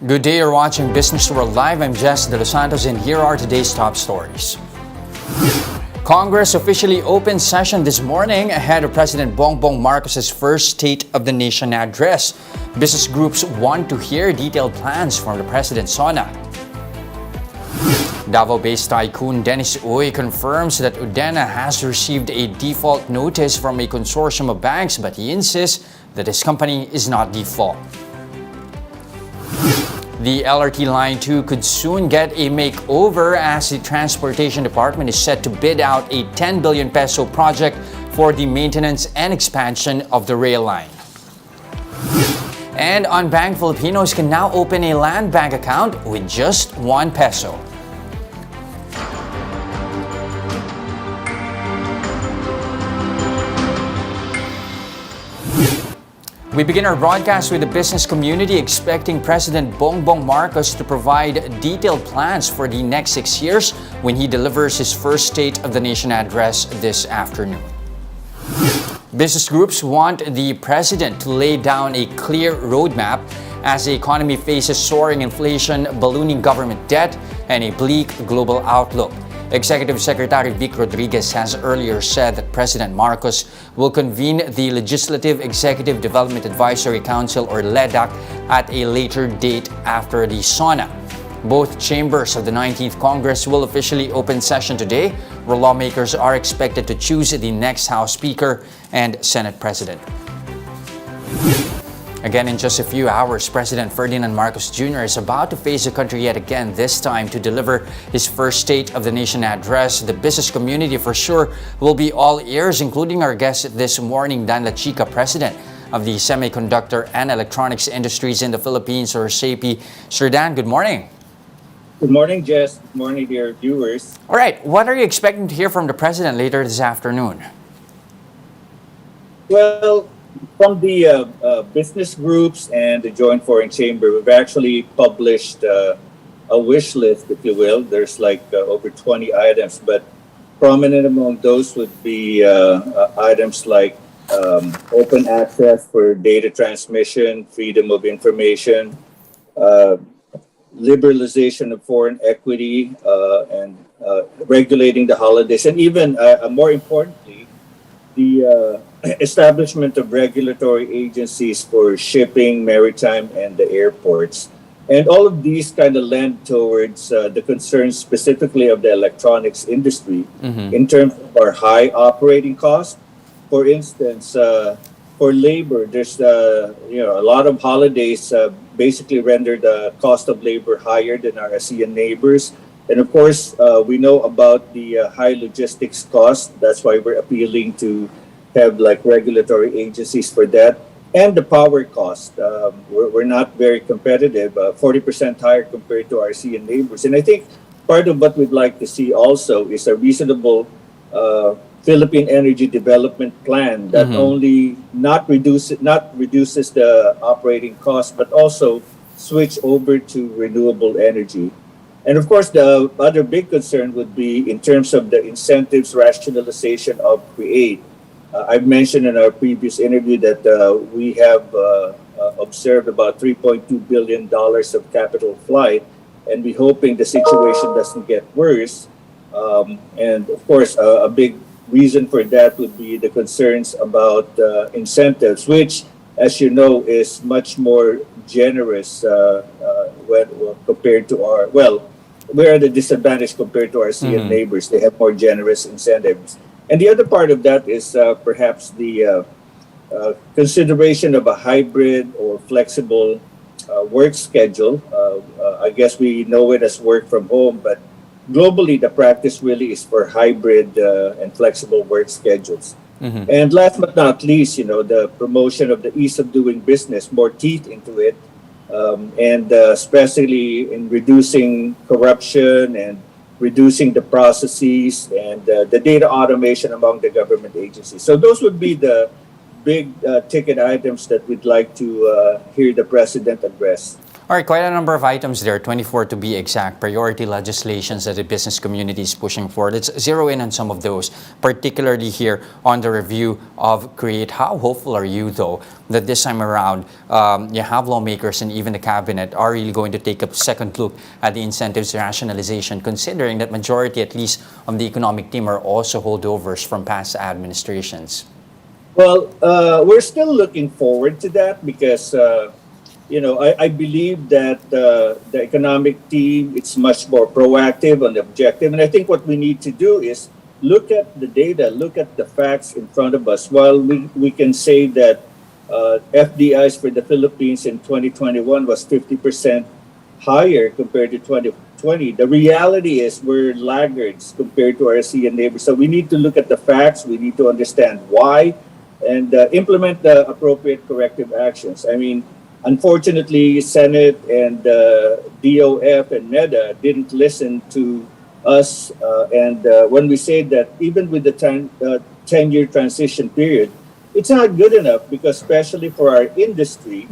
Good day, you're watching Business World Live. I'm Jess De Los Santos and here are today's top stories. Congress officially opened session this morning ahead of President Bongbong Marcos's first State of the Nation address. Business groups want to hear detailed plans from the President's sauna. Davao-based tycoon Dennis Uy confirms that Udena has received a default notice from a consortium of banks, but he insists that his company is not default. The LRT Line 2 could soon get a makeover as the Transportation Department is set to bid out a 10 billion peso project for the maintenance and expansion of the rail line. And unbanked Filipinos can now open a land bank account with just 1 peso. We begin our broadcast with the business community expecting President Bongbong Marcos to provide detailed plans for the next 6 years when he delivers his first State of the Nation address this afternoon. Business groups want the president to lay down a clear roadmap as the economy faces soaring inflation, ballooning government debt, and a bleak global outlook. Executive Secretary Vic Rodriguez has earlier said that President Marcos will convene the Legislative Executive Development Advisory Council or LEDAC at a later date after the SONA. Both chambers of the 19th Congress will officially open session today, where lawmakers are expected to choose the next House Speaker and Senate President. Again, in just a few hours, President Ferdinand Marcos Jr. is about to face the country yet again, this time to deliver his first State of the Nation address. The business community for sure will be all ears, including our guest this morning, Dan La Chica, President of the Semiconductor and Electronics Industries in the Philippines, or SAPI. Sir Dan, good morning. Good morning, Jess. Good morning, dear viewers. All right, what are you expecting to hear from the President later this afternoon? Well, from the business groups and the Joint Foreign Chamber, we've actually published a wish list, if you will. There's like over 20 items, but prominent among those would be items like open access for data transmission, freedom of information, liberalization of foreign equity, and regulating the holidays, and even more importantly, the establishment of regulatory agencies for shipping, maritime, and the airports. And all of these kind of lend towards the concerns specifically of the electronics industry in terms of our high operating costs. For instance, for labor, there's a lot of holidays basically render the cost of labor higher than our ASEAN neighbors. And of course, we know about the high logistics cost. That's why we're appealing to have like regulatory agencies for that. And the power cost. We're not very competitive, 40% higher compared to our ASEAN neighbors. And I think part of what we'd like to see also is a reasonable Philippine energy development plan that not reduces the operating cost, but also switch over to renewable energy. And of course, the other big concern would be in terms of the incentives rationalization of CREATE. I've mentioned in our previous interview that we have observed about $3.2 billion of capital flight, and we're hoping the situation doesn't get worse. And of course, a big reason for that would be the concerns about incentives, which, as you know, is much more generous when compared to our, we're at a disadvantage compared to our ASEAN neighbors. They have more generous incentives. And the other part of that is perhaps the consideration of a hybrid or flexible work schedule. I guess we know it as work from home, but globally the practice really is for hybrid and flexible work schedules. And last but not least, the promotion of the ease of doing business, more teeth into it, and especially in reducing corruption and reducing the processes and the data automation among the government agencies. So those would be the big ticket items that we'd like to hear the President address. All right, quite a number of items there, 24 to be exact, priority legislations that the business community is pushing for. Let's zero in on some of those, particularly here on the review of Create. How hopeful are you, though, that this time around you have lawmakers and even the cabinet are really going to take a second look at the incentives rationalization, considering that majority, at least on the economic team, are also holdovers from past administrations? Well, we're still looking forward to that because I believe that the economic team it's much more proactive and objective, and I think what we need to do is look at the data, look at the facts in front of us. While we can say that FDIs for the Philippines in 2021 was 50% higher compared to 2020, the reality is we're laggards compared to our ASEAN neighbors. So we need to look at the facts. We need to understand why and implement the appropriate corrective actions. I mean, unfortunately, Senate and DOF and MEDA didn't listen to us. And when we say that even with the 10-year transition period, it's not good enough because especially for our industry,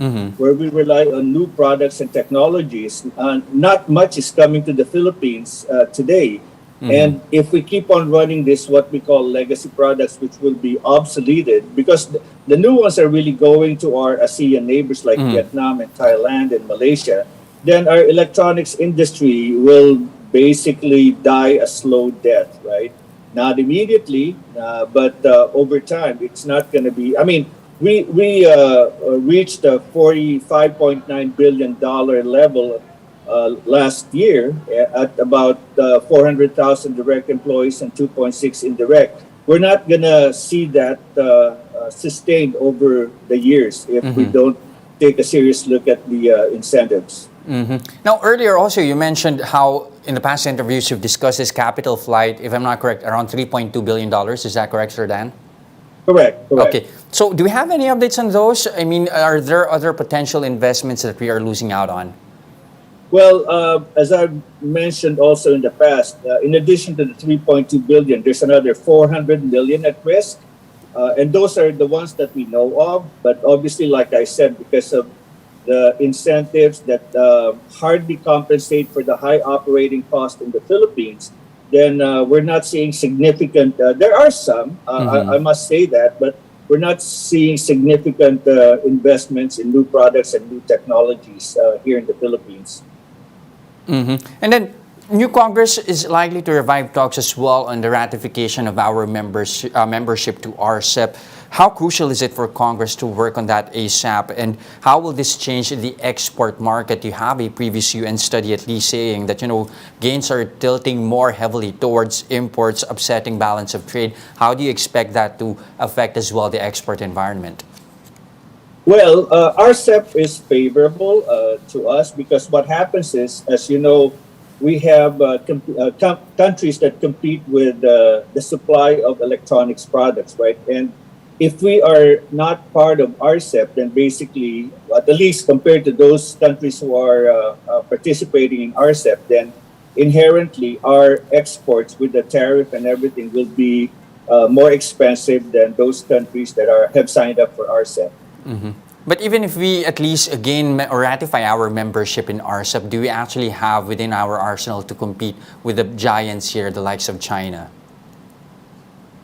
where we rely on new products and technologies, not much is coming to the Philippines today. And if we keep on running this, what we call legacy products, which will be obsoleted, because the new ones are really going to our ASEAN neighbors like Vietnam and Thailand and Malaysia, then our electronics industry will basically die a slow death, right? Not immediately, but over time, it's not going to be. I mean, we reached a $45.9 billion level last year at about 400,000 direct employees and 2.6 indirect. We're not going to see that sustained over the years if we don't take a serious look at the incentives. Now, earlier also you mentioned how in the past interviews you've discussed this capital flight, if I'm not correct, around $3.2 billion. Is that correct, Sir Dan? Correct. Okay. So do we have any updates on those? I mean, are there other potential investments that we are losing out on? Well, as I've mentioned also in the past, in addition to the 3.2 billion, there's another 400 million at risk. And those are the ones that we know of. But obviously, like I said, because of the incentives that hardly compensate for the high operating cost in the Philippines, then we're not seeing significant, there are some, I must say that, but we're not seeing significant investments in new products and new technologies here in the Philippines. And then, new Congress is likely to revive talks as well on the ratification of our membership to RCEP. How crucial is it for Congress to work on that ASAP? And how will this change the export market? You have a previous UN study at least saying that, gains are tilting more heavily towards imports, upsetting balance of trade. How do you expect that to affect as well the export environment? Well, RCEP is favorable to us because what happens is, as you know, we have countries that compete with the supply of electronics products, right? And if we are not part of RCEP, then basically, at least compared to those countries who are participating in RCEP, then inherently our exports with the tariff and everything will be more expensive than those countries that have signed up for RCEP. But even if we at least again or ratify our membership in RCEP, do we actually have within our arsenal to compete with the giants here, the likes of China?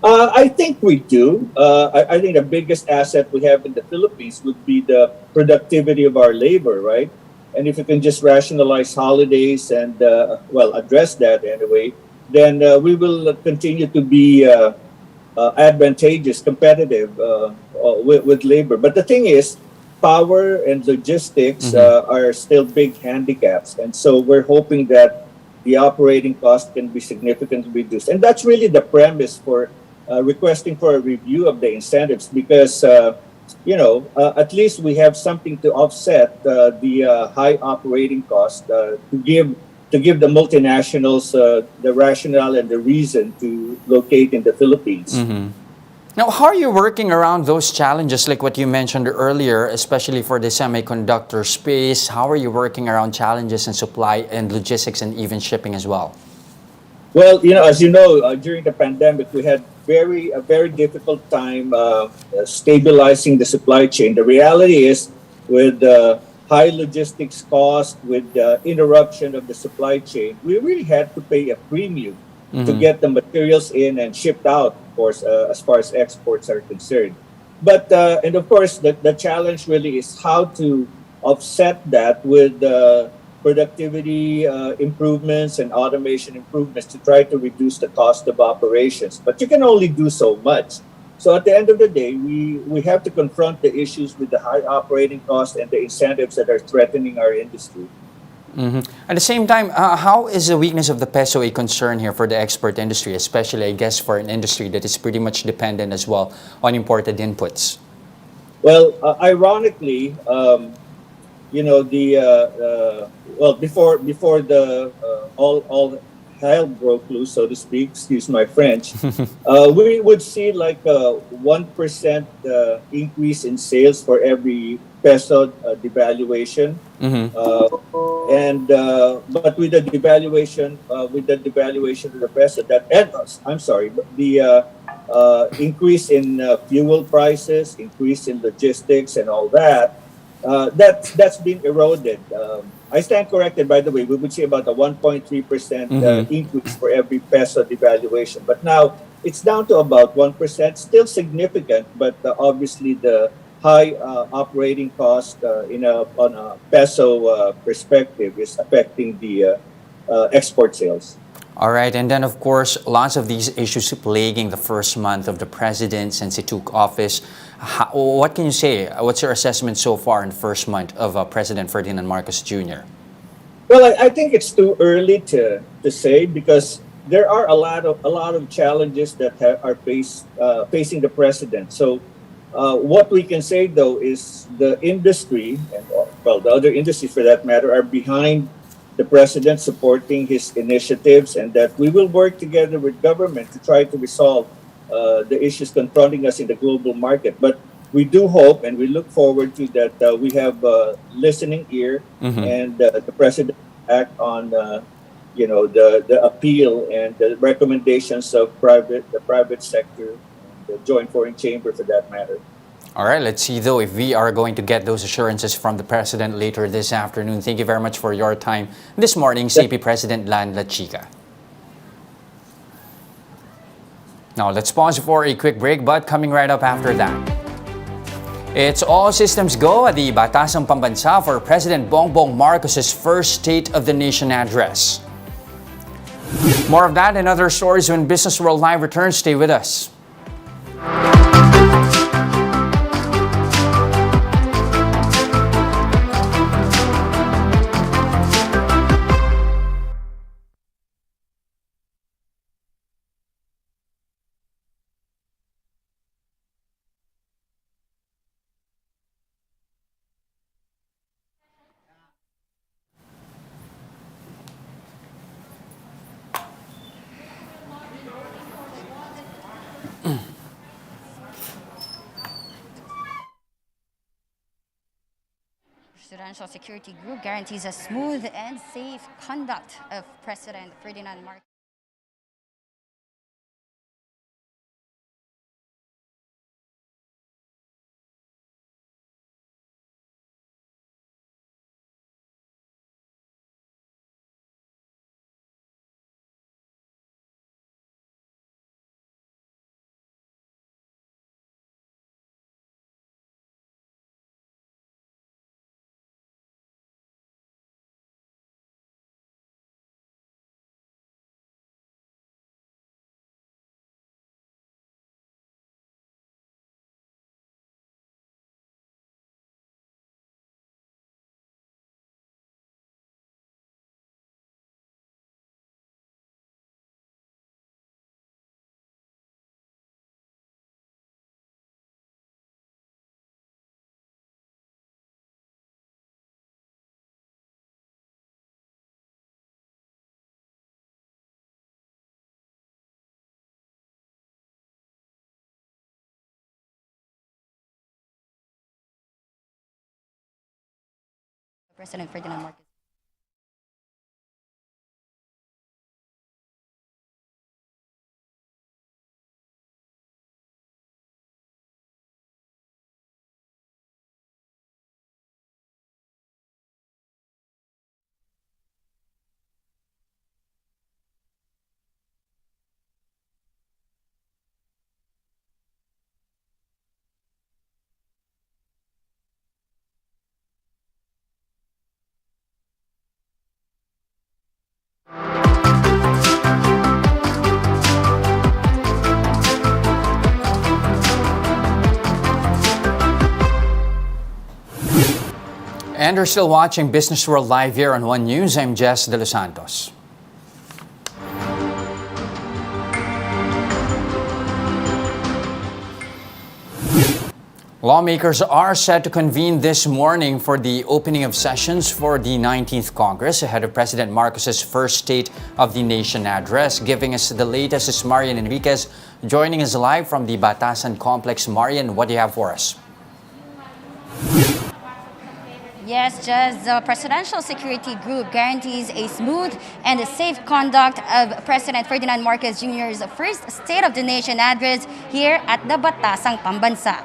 I think we do. I think the biggest asset we have in the Philippines would be the productivity of our labor, right? And if you can just rationalize holidays and, address that anyway, then we will continue to be advantageous, competitive with labor. But the thing is, power and logistics are still big handicaps. And so we're hoping that the operating cost can be significantly reduced. And that's really the premise for requesting for a review of the incentives because, at least we have something to offset the high operating cost to give the multinationals the rationale and the reason to locate in the Philippines. Now, how are you working around those challenges like what you mentioned earlier, especially for the semiconductor space? How are you working around challenges in supply and logistics and even shipping as well? Well, as you know, during the pandemic, we had a very difficult time stabilizing the supply chain. The reality is with high logistics cost, with the interruption of the supply chain, we really had to pay a premium to Mm-hmm. get the materials in and shipped out, of course, as far as exports are concerned. But, and of course, the challenge really is how to offset that with productivity improvements and automation improvements to try to reduce the cost of operations. But you can only do so much. So at the end of the day, we have to confront the issues with the high operating costs and the incentives that are threatening our industry. Mm-hmm. At the same time, how is the weakness of the peso a concern here for the export industry, especially, I guess, for an industry that is pretty much dependent as well on imported inputs? Well, ironically, the well, before the all hell broke loose, so to speak. Excuse my French. We would see like a 1% increase in sales for every peso devaluation. Mm-hmm. Uh, and but with the devaluation of the peso, that and I'm sorry, but the increase in fuel prices, increase in logistics, and all that, that's been eroded. I stand corrected, by the way. We would see about a 1.3% Mm-hmm. increase for every peso devaluation, but now it's down to about 1%. Still significant, but obviously the high operating cost on a peso perspective is affecting the export sales. All right, and then of course, lots of these issues plaguing the first month of the president since he took office. What can you say? What's your assessment so far in the first month of President Ferdinand Marcos Jr.? Well, I think it's too early to say because there are a lot of challenges that are facing the president. So, what we can say though is the industry and well, the other industries for that matter are behind the president, supporting his initiatives, and that we will work together with government to try to resolve the issues confronting us in the global market. But we do hope and we look forward to that we have a listening ear, Mm-hmm. and the president act on the appeal and the recommendations of the private sector and the joint foreign chamber for that matter. All right, let's see though if we are going to get those assurances from the president later this afternoon. Thank you very much for your time this morning, CP President Lan La Chica. Now, let's pause for a quick break, but coming right up after that. It's all systems go at the Batasang Pambansa for President Bongbong Marcos' first State of the Nation address. More of that and other stories when Business World Live returns. Stay with us. Presidential Security Group guarantees a smooth and safe conduct of President Ferdinand Marcos. President Ferdinand Marcos. And you're still watching Business World Live here on One News. I'm Jess De Los Santos. Lawmakers are set to convene this morning for the opening of sessions for the 19th Congress ahead of President Marcos's first State of the Nation address. Giving us the latest is Marian Enriquez, joining us live from the Batasan Complex. Marian, what do you have for us? Yes, Jess, the Presidential Security Group guarantees a smooth and a safe conduct of President Ferdinand Marcos Jr.'s first State of the Nation address here at the Batasang Pambansa.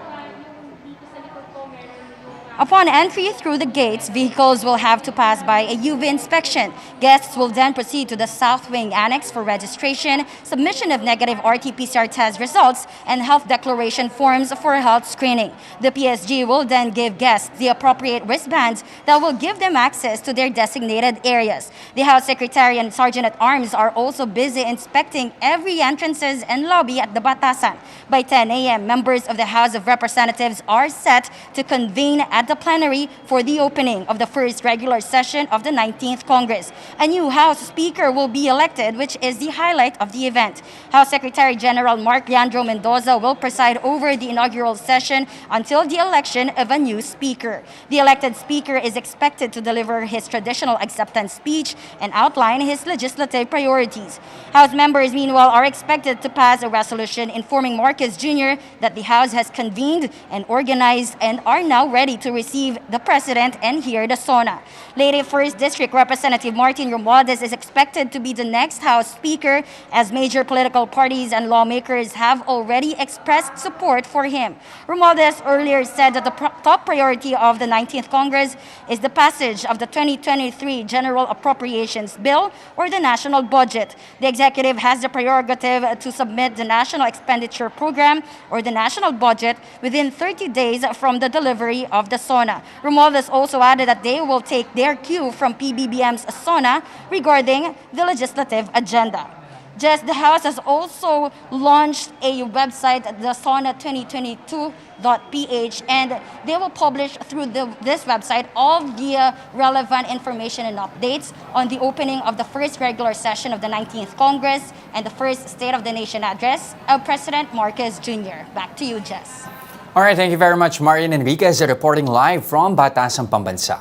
Upon entry through the gates, vehicles will have to pass by a UV inspection. Guests will then proceed to the South Wing Annex for registration, submission of negative RT-PCR test results, and health declaration forms for health screening. The PSG will then give guests the appropriate wristbands that will give them access to their designated areas. The House Secretary and Sergeant-at-Arms are also busy inspecting every entrances and lobby at the Batasan. By 10 a.m., members of the House of Representatives are set to convene at the plenary for the opening of the first regular session of the 19th Congress. A new House Speaker will be elected, which is the highlight of the event. House Secretary General Mark Leandro Mendoza will preside over the inaugural session until the election of a new Speaker. The elected Speaker is expected to deliver his traditional acceptance speech and outline his legislative priorities. House members, meanwhile, are expected to pass a resolution informing Marcos Jr. that the House has convened and organized and are now ready to receive the President and hear the SONA. Leyte 1st District Representative Martin Romualdez is expected to be the next House Speaker, as major political parties and lawmakers have already expressed support for him. Romualdez earlier said that the top priority of the 19th Congress is the passage of the 2023 General Appropriations Bill or the national budget. The executive has the prerogative to submit the National Expenditure Program or the national budget within 30 days from the delivery of the SONA. Romualdez also added that they will take their cue from PBBM's SONA regarding the legislative agenda. Just the House has also launched a website, the SONA2022.ph, and they will publish through this website all the relevant information and updates on the opening of the first regular session of the 19th Congress and the first State of the Nation address of President Marcos Jr. Back to you, Jess. All right, thank you very much, Marian Enriquez, reporting live from Batasan Pambansa.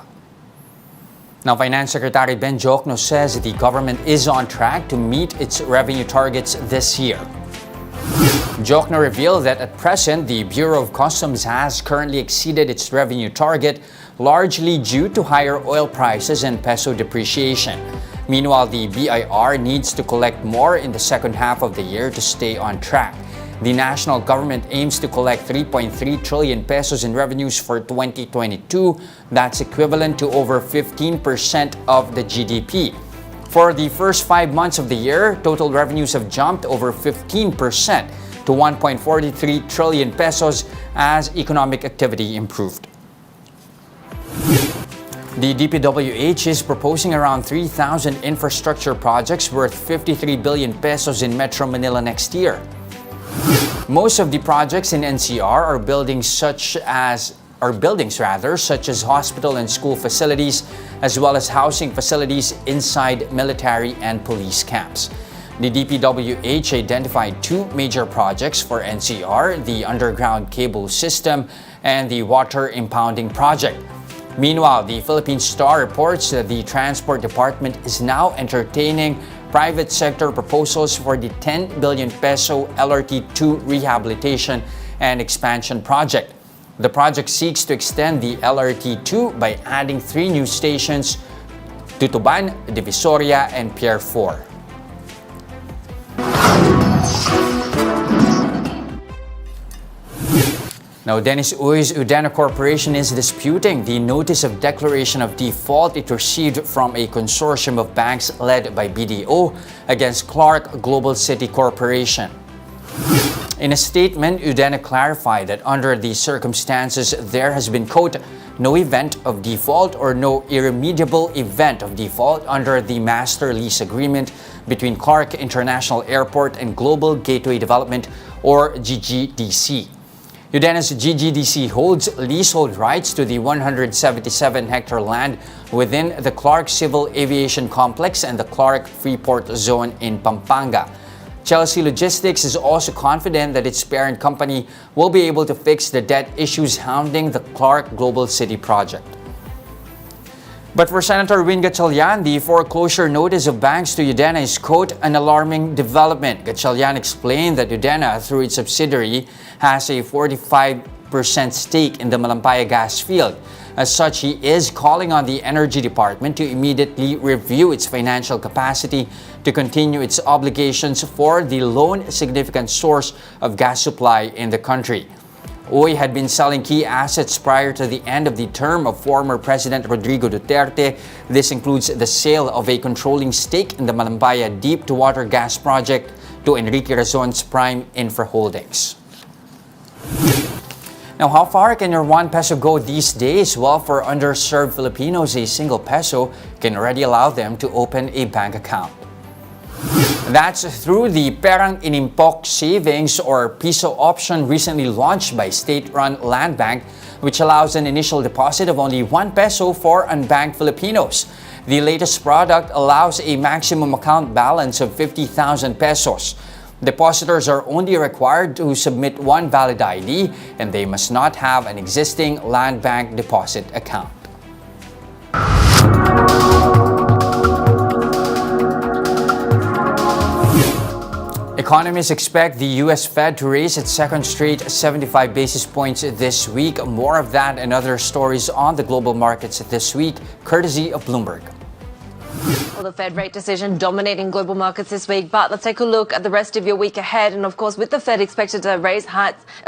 Now, Finance Secretary Ben Jocno says the government is on track to meet its revenue targets this year. Jocno revealed that at present, the Bureau of Customs has currently exceeded its revenue target, largely due to higher oil prices and peso depreciation. Meanwhile, the BIR needs to collect more in the second half of the year to stay on track. The national government aims to collect 3.3 trillion pesos in revenues for 2022. That's equivalent to over 15% of the GDP. For the first 5 months of the year, total revenues have jumped over 15% to 1.43 trillion pesos as economic activity improved. The DPWH is proposing around 3,000 infrastructure projects worth 53 billion pesos in Metro Manila next year. Most of the projects in NCR are buildings such as hospital and school facilities, as well as housing facilities inside military and police camps. The DPWH identified two major projects for NCR, the underground cable system and the water impounding project. Meanwhile, the Philippine Star reports that the Transport Department is now entertaining private sector proposals for the 10 billion peso LRT2 rehabilitation and expansion project. The project seeks to extend the LRT2 by adding 3 new stations: Tutuban, Divisoria, and Pier 4. Now, Dennis Uy's Udana Corporation is disputing the notice of declaration of default it received from a consortium of banks led by BDO against Clark Global City Corporation. In a statement, Udana clarified that under these circumstances, there has been, quote, no event of default or no irremediable event of default under the master lease agreement between Clark International Airport and Global Gateway Development, or GGDC. Udena's GGDC holds leasehold rights to the 177-hectare land within the Clark Civil Aviation Complex and the Clark Freeport Zone in Pampanga. Chelsea Logistics is also confident that its parent company will be able to fix the debt issues hounding the Clark Global City project. But for Senator Win Gatchalian, the foreclosure notice of banks to Udena is, quote, an alarming development. Gatchalian explained that Udena, through its subsidiary, has a 45% stake in the Malampaya gas field. As such, he is calling on the Energy Department to immediately review its financial capacity to continue its obligations for the lone significant source of gas supply in the country. Uy had been selling key assets prior to the end of the term of former President Rodrigo Duterte. This includes the sale of a controlling stake in the Malampaya deep-to-water gas project to Enrique Razon's Prime Infra Holdings. Now, how far can your 1 peso go these days? Well, for underserved Filipinos, a single peso can already allow them to open a bank account. That's through the Perang Inimpok Savings or Piso option recently launched by state-run Land Bank, which allows an initial deposit of only 1 peso for unbanked Filipinos. The latest product allows a maximum account balance of 50,000 pesos. Depositors are only required to submit one valid ID, and they must not have an existing Land Bank deposit account. Economists expect the U.S. Fed to raise its second straight 75 basis points this week. More of that and other stories on the global markets this week, courtesy of Bloomberg. Well, the Fed rate decision dominating global markets this week, but let's take a look at the rest of your week ahead. And of course, with the Fed expected to raise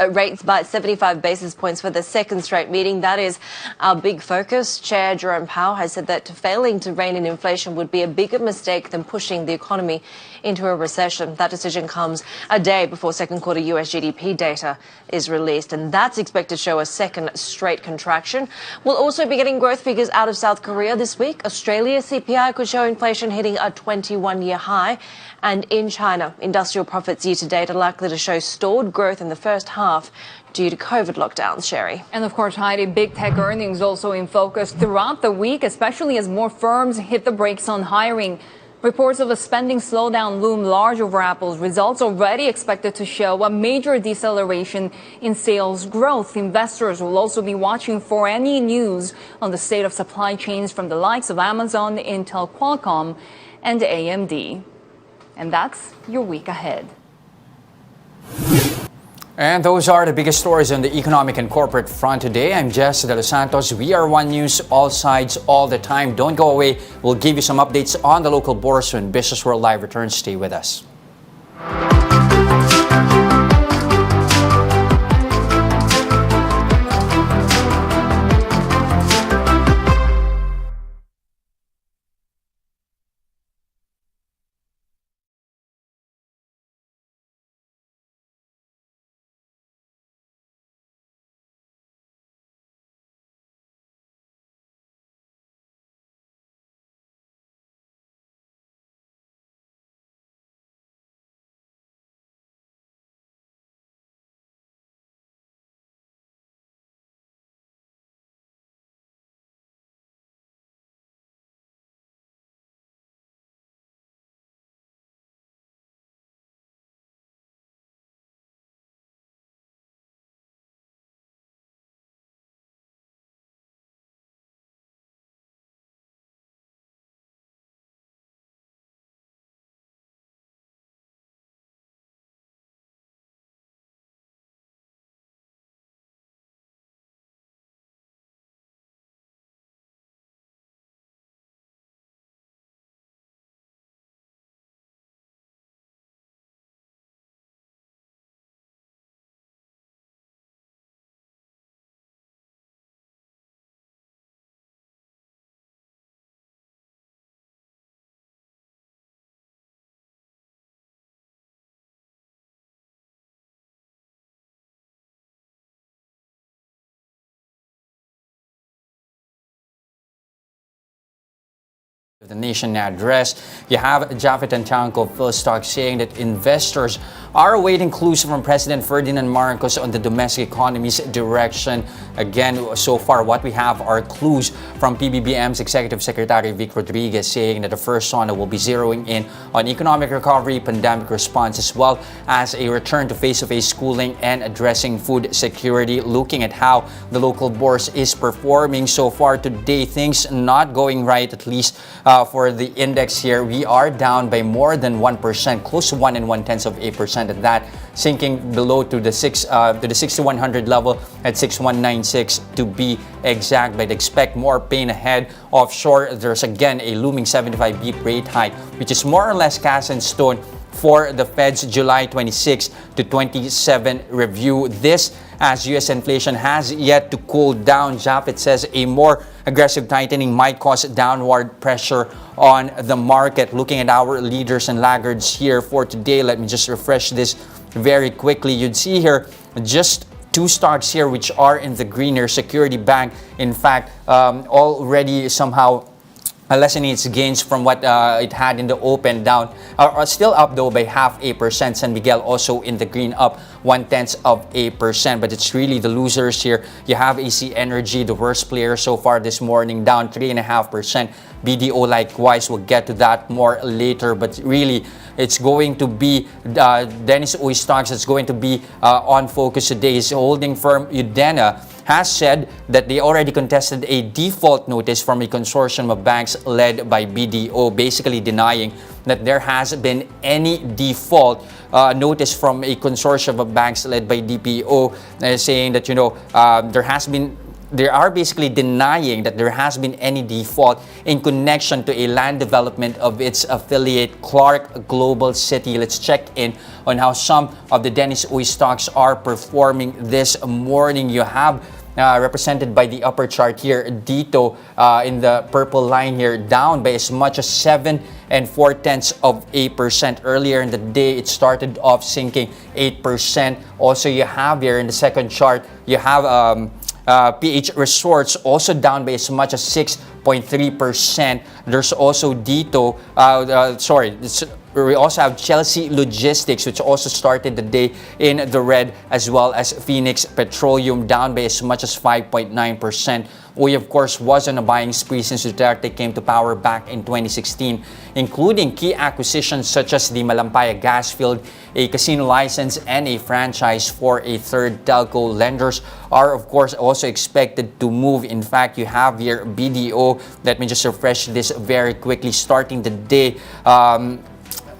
rates by 75 basis points for the second straight meeting, that is our big focus. Chair Jerome Powell has said that failing to rein in inflation would be a bigger mistake than pushing the economy into a recession. That decision comes a day before second quarter US GDP data is released, and that's expected to show a second straight contraction. We'll also be getting growth figures out of South Korea this week. Australia's CPI could show inflation hitting a 21-year high. And in China, industrial profits year to date are likely to show stalled growth in the first half due to COVID lockdowns, Sherry. And of course, Heidi, big tech earnings also in focus throughout the week, especially as more firms hit the brakes on hiring. Reports of a spending slowdown loom large over Apple's results, already expected to show a major deceleration in sales growth. Investors will also be watching for any news on the state of supply chains from the likes of Amazon, Intel, Qualcomm, and AMD. And that's your week ahead. And those are the biggest stories on the economic and corporate front today. I'm Jess De Los Santos. We are One News, all sides, all the time. Don't go away. We'll give you some updates on the local bourse when Busnessworld Live returns. Stay with us. The Nation address, you have Japhet Antiangco of Philstock saying that investors are awaiting clues from President Ferdinand Marcos on the domestic economy's direction. Again, so far what we have are clues from PBBM's Executive Secretary Vic Rodriguez saying that the first sauna will be zeroing in on economic recovery, pandemic response, as well as a return to face-to-face schooling and addressing food security. Looking at how the local bourse is performing so far today, things not going right, at least for the index here. We are down by more than 1%, close to 1.1% at that, sinking below to the 6100 level at 6196 to be exact. But expect more pain ahead. Offshore, there's again a looming 75 BP rate hike, which is more or less cast in stone for the Fed's July 26 to 27 review. This as U.S. inflation has yet to cool down. Japhet says a more aggressive tightening might cause downward pressure on the market. Looking at our leaders and laggards here for today, let me just refresh this very quickly. You'd see here just two stocks here which are in the green here. Security Bank, in fact, already somehow lessening its gains from what it had in the open, down are still up though by 0.5%. San Miguel also in the green, up 0.1%, but it's really the losers here. You have AC Energy, the worst player so far this morning, down 3.5%. BDO likewise, we'll get to that more later, but really it's going to be Dennis Uy stocks that's going to be on focus today. His holding firm Udena has said that they already contested a default notice from a consortium of banks led by BDO, basically denying that there has been any default notice from a consortium of banks led by DPO, saying that, they are basically denying that there has been any default in connection to a land development of its affiliate Clark Global City. Let's check in on how some of the Dennis Uy stocks are performing this morning. You have represented by the upper chart here, Dito in the purple line here, down by as much as 7.4%. Earlier in the day, it started off sinking 8%. Also, you have here in the second chart, you have PH Resorts also down by as much as 6.3%. There's also Dito, we also have Chelsea Logistics, which also started the day in the red, as well as Phoenix Petroleum, down by as much as 5.9%. We, of course, was on a buying spree since Duterte came to power back in 2016, including key acquisitions such as the Malampaya gas field, a casino license, and a franchise for a third telco. Lenders are, of course, also expected to move. In fact, you have here BDO. Let me just refresh this very quickly. Starting the day,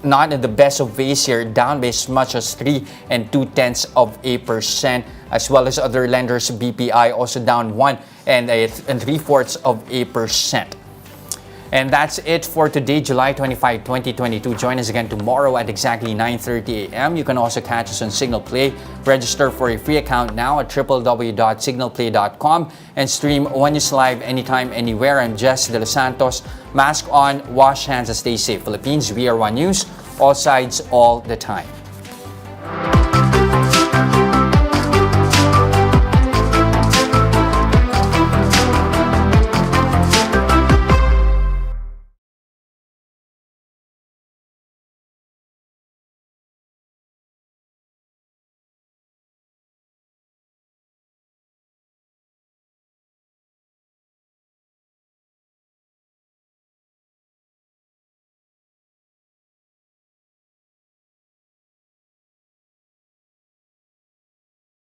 not in the best of ways here, down by as much as 3.2%, as well as other lenders. BPI also down 1.75%. And that's it for today, July 25, 2022. Join us again tomorrow at exactly 9:30 a.m. You can also catch us on Signal Play. Register for a free account now at www.signalplay.com and stream One News Live anytime, anywhere. I'm Jess De Los Santos. Mask on, wash hands, and stay safe. Philippines, we are One News. All sides, all the time.